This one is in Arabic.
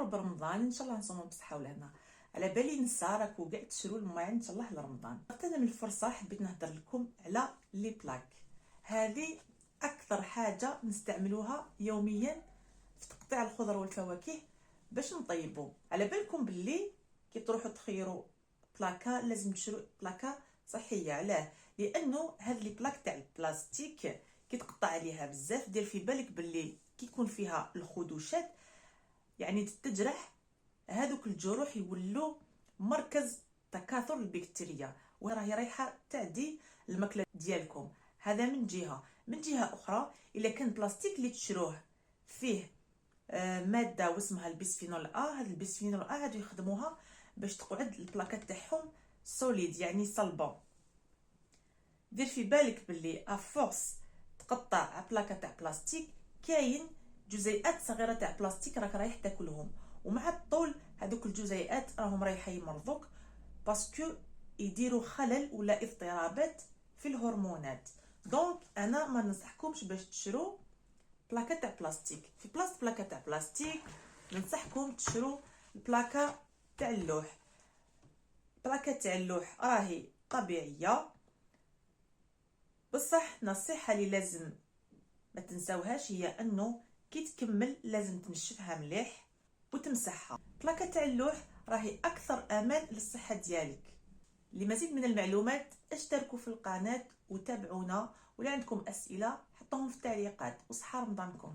قرب رمضان ان شاء الله نصوموا بصحه ولهنا. على بالي نسى راكو كاع تشرو الماعن ان شاء الله لرمضان. اغتنم الفرصه حبيت نهضر لكم على لي بلاك. هذه اكثر حاجه نستعملوها يوميا في تقطيع الخضر والفواكه باش نطيبوا. على بالكم باللي كي تروحوا تخيروا بلاكا لازم تشرو بلاكا صحيه. علاه؟ لانه هاد لي بلاك تاع البلاستيك كي تقطع عليها بزاف دير في بالك باللي كي يكون فيها الخدوشات يعني تجرح، هذوك الجروح يولوا مركز تكاثر البكتيريا وراهي رايحه تعدي الماكله ديالكم. هذا من جهه. من جهه اخرى الا كان بلاستيك اللي تشروه فيه ماده واسمها البسفينول هذا البسفينول هادو يخدموها باش تقعد البلاكات تاعهم سوليد يعني صلبه. دير في بالك باللي افورس تقطع بلاكه تاع بلاستيك كاين جزيئات صغيره تاع بلاستيك راك رايح تاكلهم، ومع الطول هذوك الجزيئات راهم رايحه يمرضوك باسكو يديروا خلل ولا اضطرابات في الهرمونات. دونك انا ما ننصحكمش باش تشرو بلاكه تاع بلاستيك. في بلاصه بلاكه تاع بلاستيك ننصحكم تشرو البلاكه تاع اللوح. بلاكه تاع اللوح راهي طبيعيه، بصح نصيحه اللي لازم ما تنساوهاش هي انه كي تكمل لازم تنشفها مليح وتمسحها. بلاكه تاع اللوح راهي اكثر امان للصحه ديالك. لمزيد من المعلومات اشتركوا في القناه وتابعونا، ولا عندكم اسئله حطوهم في التعليقات. وصحه رمضانكم.